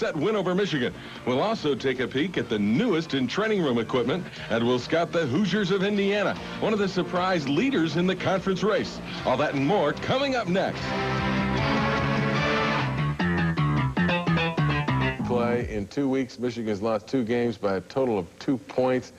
Set win over Michigan. We'll also take a peek at the newest in training room equipment, and we'll scout the Hoosiers of Indiana, one of the surprise leaders in the conference race. All that and more coming up next. Play in 2 weeks. Michigan's lost 2 games by a total of 2 points.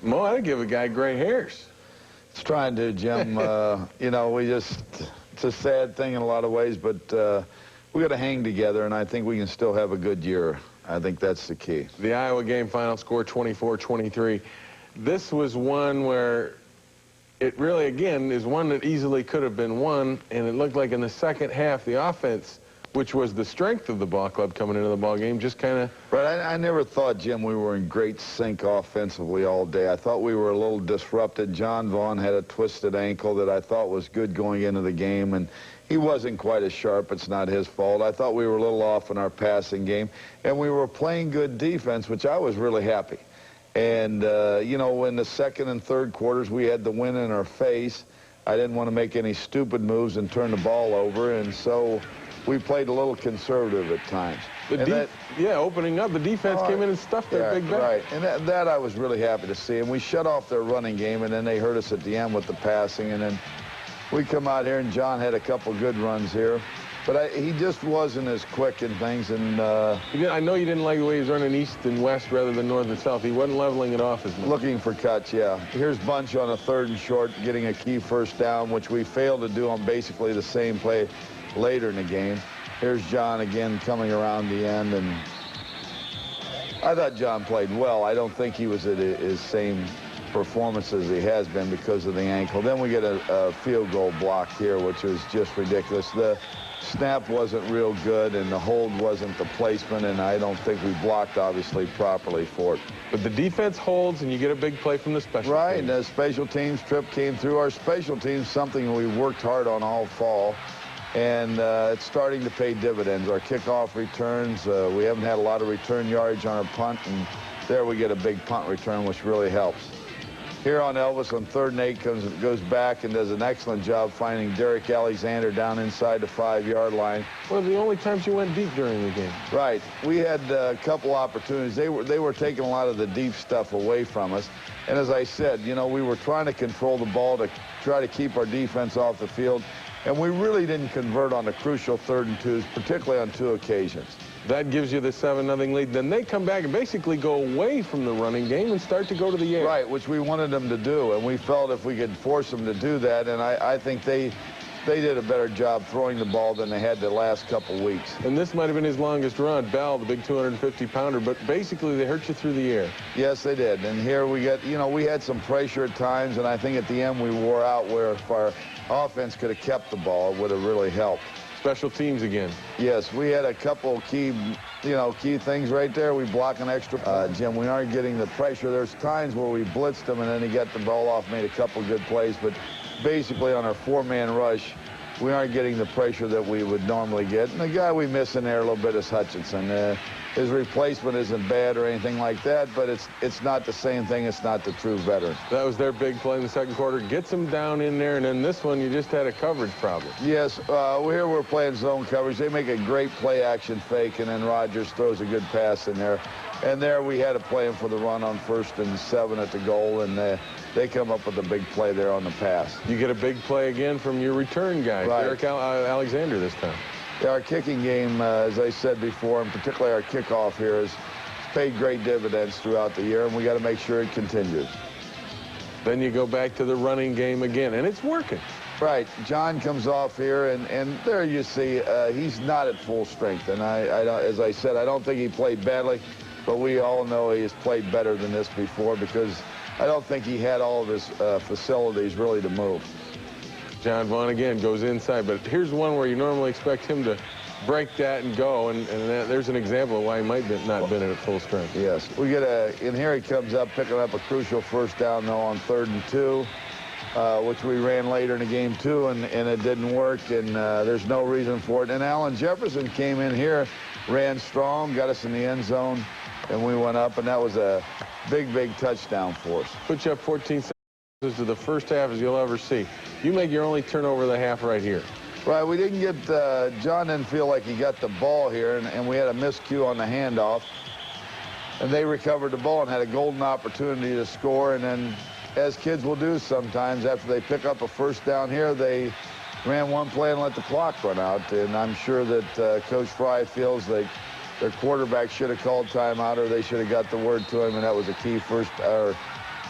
Mo, I'd give a guy gray hairs. It's trying to, Jim. You know, it's a sad thing in a lot of ways, but we got to hang together, and I think we can still have a good year. I think that's the key. The Iowa game final score 24-23. This was one where it really, again, is one that easily could have been won, and it looked like in the second half, the offense, which was the strength of the ball club coming into the ball game, just kind of... Right, I never thought, Jim, we were in great sync offensively all day. I thought we were a little disrupted. John Vaughn had a twisted ankle that I thought was good going into the game, and he wasn't quite as sharp. It's not his fault. I thought we were a little off in our passing game, and we were playing good defense, which I was really happy. And, you know, in the second and third quarters, we had the win in our face. I didn't want to make any stupid moves and turn the ball over, and so we played a little conservative at times. Yeah, opening up, the defense came in and stuffed their big back. Right, and that I was really happy to see. And we shut off their running game, and then they hurt us at the end with the passing, and then we come out here, and John had a couple good runs here. But he just wasn't as quick in things. And I know you didn't like the way he was running east and west rather than north and south. He wasn't leveling it off as much. Looking for cuts, yeah. Here's Bunch on a 3rd and short, getting a key first down, which we failed to do on basically the same play later in the game. Here's John again coming around the end, and I thought John played well. I don't think he was at his same performance as he has been because of the ankle. Then we get a field goal block here, which was just ridiculous. The snap wasn't real good, and the hold wasn't the placement, and I don't think we blocked, obviously, properly for it. But the defense holds, and you get a big play from the special teams. Right, and the special teams trip came through. Our special teams, something we worked hard on all fall, and it's starting to pay dividends. Our kickoff returns, we haven't had a lot of return yardage on our punt, and there we get a big punt return, which really helps. Here on Elvis on 3rd and 8 goes back and does an excellent job finding Derek Alexander down inside the 5-yard line. One of the only times you went deep during the game. Right. We had a couple opportunities. They were taking a lot of the deep stuff away from us. And as I said, you know, we were trying to control the ball to try to keep our defense off the field. And we really didn't convert on the crucial 3rd and 2s, particularly on 2 occasions. That gives you the 7-0 lead. Then they come back and basically go away from the running game and start to go to the air. Right, which we wanted them to do, and we felt if we could force them to do that, and I think they did a better job throwing the ball than they had the last couple weeks. And this might have been his longest run, Bell, the big 250-pounder, but basically they hurt you through the air. Yes, they did. And here we get, you know, we had some pressure at times, and I think at the end we wore out where if our offense could have kept the ball, it would have really helped. Special teams again. Yes, we had a couple key things right there. We block an extra. Jim, we aren't getting the pressure. There's times where we blitzed them and then he got the ball off, made a couple good plays, but basically on our 4-man rush, we aren't getting the pressure that we would normally get. And the guy we miss in there a little bit is Hutchinson. His replacement isn't bad or anything like that, but it's not the same thing. It's not the true veteran. That was their big play in the second quarter. Gets them down in there, and then this one, you just had a coverage problem. Yes, here we're playing zone coverage. They make a great play-action fake, and then Rogers throws a good pass in there. And there we had to play him for the run on 1st and 7 at the goal, and they come up with a big play there on the pass. You get a big play again from your return guy, right. Derek Alexander this time. Yeah, our kicking game, as I said before, and particularly our kickoff here, has paid great dividends throughout the year, and we got to make sure it continues. Then you go back to the running game again, and it's working. Right. John comes off here, and there you see he's not at full strength. And as I said, I don't think he played badly, but we all know he has played better than this before because I don't think he had all of his facilities really to move. John Vaughn again goes inside, but here's one where you normally expect him to break that and go, and there's an example of why he might not been at full strength. Yes. We get and here he comes up picking up a crucial first down, though, on 3rd and 2, which we ran later in the game, too, and it didn't work, and there's no reason for it. And Allen Jefferson came in here, ran strong, got us in the end zone, and we went up, and that was a big, big touchdown for us. Put you up 14 seconds to the first half as you'll ever see. You make your only turnover of the half right here. Right, we didn't get, John didn't feel like he got the ball here, and we had a miscue on the handoff. And they recovered the ball and had a golden opportunity to score. And then, as kids will do sometimes, after they pick up a first down here, they ran one play and let the clock run out. And I'm sure that Coach Fry feels like their quarterback should have called timeout, or they should have got the word to him, and that was a key first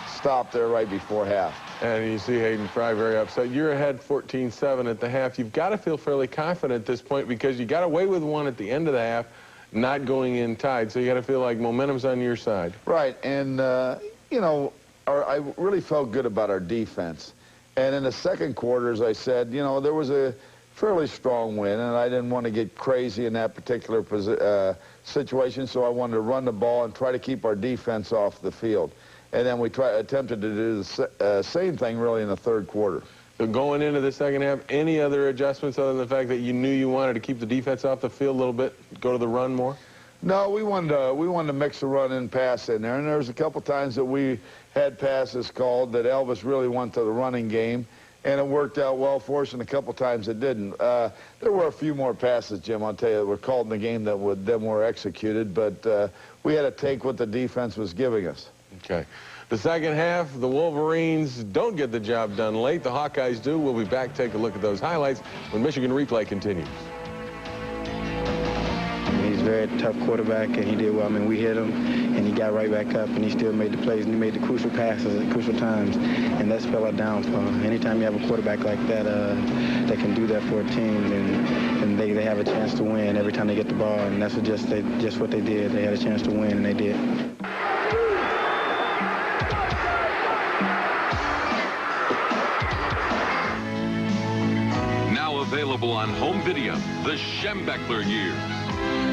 stop there right before half. And you see Hayden Fry very upset. You're ahead 14-7 at the half. You've got to feel fairly confident at this point because you got away with one at the end of the half, not going in tied. So you got to feel like momentum's on your side. Right, and, you know, I really felt good about our defense. And in the second quarter, as I said, you know, there was a fairly strong win, and I didn't want to get crazy in that particular situation, so I wanted to run the ball and try to keep our defense off the field. And then we attempted to do the same thing, really, in the third quarter. So going into the second half, any other adjustments other than the fact that you knew you wanted to keep the defense off the field a little bit, go to the run more? No, we wanted to mix the run and pass in there. And there was a couple times that we had passes called that Elvis really went to the running game, and it worked out well for us, and a couple times it didn't. There were a few more passes, Jim, I'll tell you, that were called in the game that then were executed, but we had to take what the defense was giving us. Okay. The second half, the Wolverines don't get the job done late. The Hawkeyes do. We'll be back, take a look at those highlights when Michigan Replay continues. He's a very tough quarterback, and he did well. I mean, we hit him, and he got right back up, and he still made the plays, and he made the crucial passes at crucial times, and that's spelled our downfall. Anytime you have a quarterback like that that can do that for a team, then they have a chance to win every time they get the ball, and that's just what they did. They had a chance to win, and they did. Available on home video, the Schembechler years.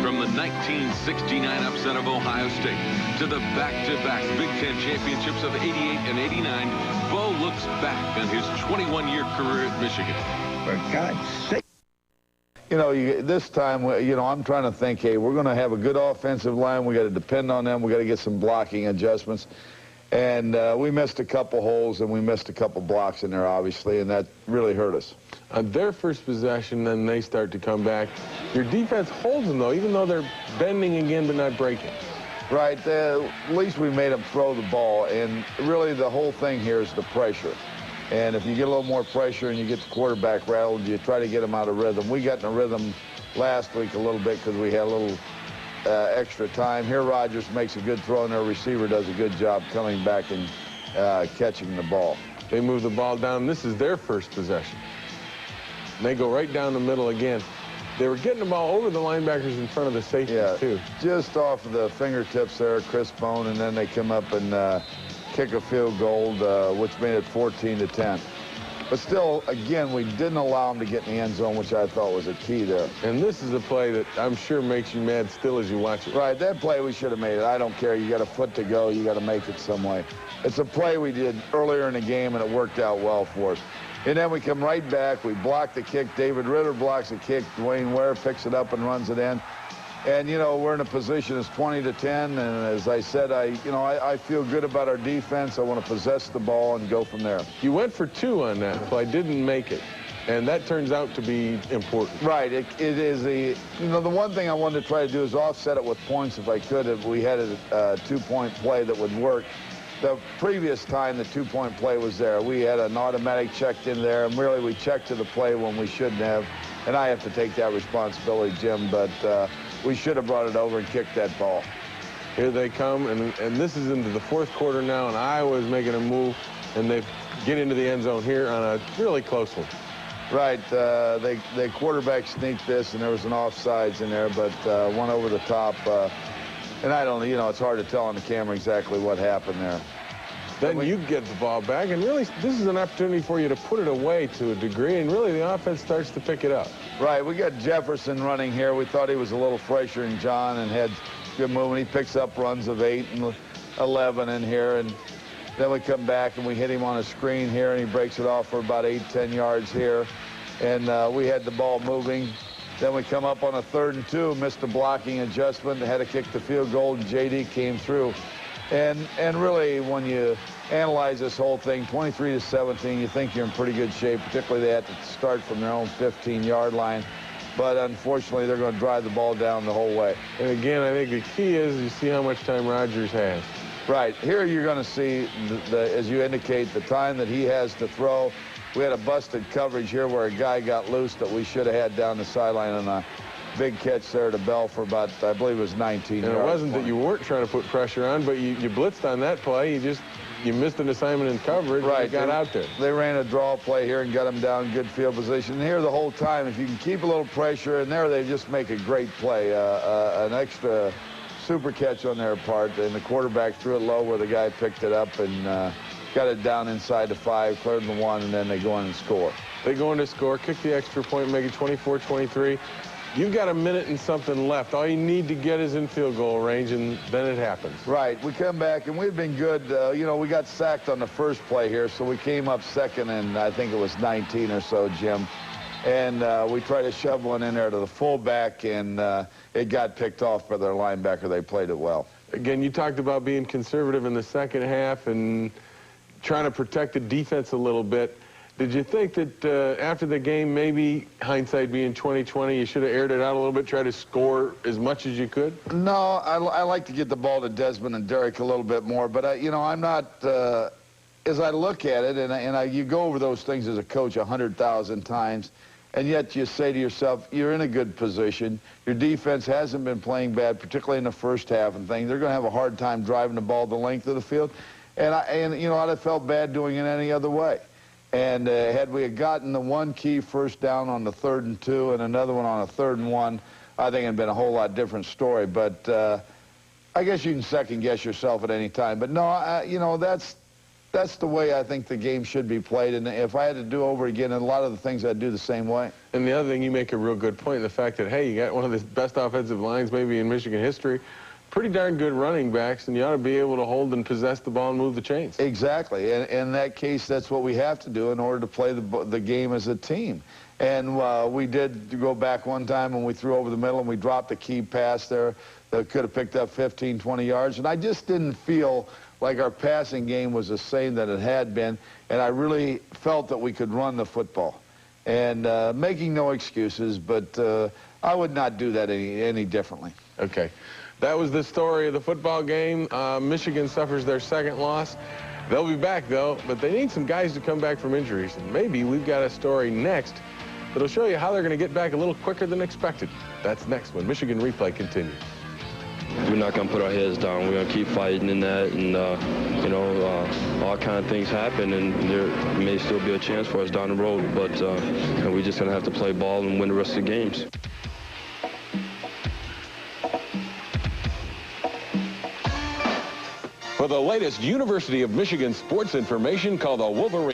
From the 1969 upset of Ohio State to the back-to-back Big Ten championships of '88 and '89, Bo looks back on his 21-year career at Michigan. For God's sake. You know, this time, you know, I'm trying to think, hey, we're going to have a good offensive line. We got to depend on them. We got to get some blocking adjustments. And we missed a couple holes, and we missed a couple blocks in there, obviously, and that really hurt us. On their first possession, then they start to come back. Your defense holds them, though, even though they're bending again but not breaking. Right. At least we made them throw the ball, and really the whole thing here is the pressure. And if you get a little more pressure and you get the quarterback rattled, you try to get them out of rhythm. We got in a rhythm last week a little bit because we had a little extra time. Here Rodgers makes a good throw, and their receiver does a good job coming back and catching the ball. They move the ball down. This is their first possession. And they go right down the middle again. They were getting the ball over the linebackers in front of the safeties, too. Just off of the fingertips there, Chris Bone, and then they come up and kick a field goal, which made it 14-10. But still, again, we didn't allow them to get in the end zone, which I thought was a key there. And this is a play that I'm sure makes you mad still as you watch it. Right, that play we should have made it. I don't care. You got a foot to go. You got to make it some way. It's a play we did earlier in the game, and it worked out well for us. And then we come right back. We block the kick. David Ritter blocks the kick. Dwayne Ware picks it up and runs it in. And, you know, we're in a position it's 20-10. And as I said, I feel good about our defense. I want to possess the ball and go from there. You went for 2 on that play, didn't make it. And that turns out to be important. Right. It is the one thing I wanted to try to do is offset it with points if I could. If we had a 2-point play that would work. The previous time the 2-point play was there, we had an automatic checked in there, and really we checked to the play when we shouldn't have. And I have to take that responsibility, Jim, but we should have brought it over and kicked that ball. Here they come, and this is into the fourth quarter now, and Iowa is making a move, and they get into the end zone here on a really close one. Right. They quarterback sneaked this, and there was an offsides in there, but one over the top. And I don't, you know, it's hard to tell on the camera exactly what happened there. Then you get the ball back, and really this is an opportunity for you to put it away to a degree, and really the offense starts to pick it up. Right. We got Jefferson running here. We thought he was a little fresher than John and had good movement. He picks up runs of 8 and 11 in here, and then we come back and we hit him on a screen here, and he breaks it off for about 8-10 yards here. And we had the ball moving. Then we come up on a 3rd and 2, missed a blocking adjustment, had to kick the field goal, and J.D. came through. And really, when you analyze this whole thing, 23-17, you think you're in pretty good shape, particularly they had to start from their own 15-yard line. But unfortunately, they're going to drive the ball down the whole way. And again, I think the key is you see how much time Rodgers has. Right. Here you're going to see, as you indicate, the time that he has to throw. We had a busted coverage here where a guy got loose that we should have had down the sideline on a big catch there to Bell for about, I believe it was 19 yards. And it wasn't that you weren't trying to put pressure on, but you blitzed on that play. You missed an assignment in coverage. Right. And you got out there. They ran a draw play here and got him down good field position. And here the whole time, if you can keep a little pressure in there, they just make a great play. An extra super catch on their part, and the quarterback threw it low where the guy picked it up and got it down inside the 5, cleared the 1, and then they go in and score. They go in to score, kick the extra point, make it 24-23. You've got a minute and something left. All you need to get is in field goal range, and then it happens. Right. We come back, and we've been good. You know, we got sacked on the first play here, so we came up second, and I think it was 19 or so, Jim. And we tried to shove one in there to the fullback, and it got picked off by their linebacker. They played it well. Again, you talked about being conservative in the second half and trying to protect the defense a little bit. Did you think that after the game, maybe hindsight being 20/20, you should have aired it out a little bit, try to score as much as you could? No, I like to get the ball to Desmond and Derek a little bit more, but you know, I'm not. As I look at it, and you go over those things as a coach 100,000 times, and yet you say to yourself, you're in a good position. Your defense hasn't been playing bad, particularly in the first half and things. They're going to have a hard time driving the ball the length of the field, and you know, I'd have felt bad doing it any other way. And had we had gotten the one key first down on the 3rd and 2 and another one on a 3rd and 1, I think it would been a whole lot different story. But I guess you can second-guess yourself at any time. But no, you know, that's the way I think the game should be played. And if I had to do over again, a lot of the things I'd do the same way. And the other thing, you make a real good point, the fact that, hey, you got one of the best offensive lines maybe in Michigan history. Pretty darn good running backs, and you ought to be able to hold and possess the ball and move the chains. Exactly. And in that case, that's what we have to do in order to play the game as a team. And we did go back one time when we threw over the middle and we dropped a key pass there that could have picked up 15, 20 yards. And I just didn't feel like our passing game was the same that it had been, and I really felt that we could run the football. And making no excuses, but I would not do that any differently. Okay. That was the story of the football game. Michigan suffers their second loss. They'll be back, though, but they need some guys to come back from injuries. And maybe we've got a story next that'll show you how they're going to get back a little quicker than expected. That's next when Michigan Replay continues. We're not going to put our heads down. We're going to keep fighting in that, and, you know, all kind of things happen, and there may still be a chance for us down the road, but we're just going to have to play ball and win the rest of the games. For the latest University of Michigan sports information, call the Wolverine.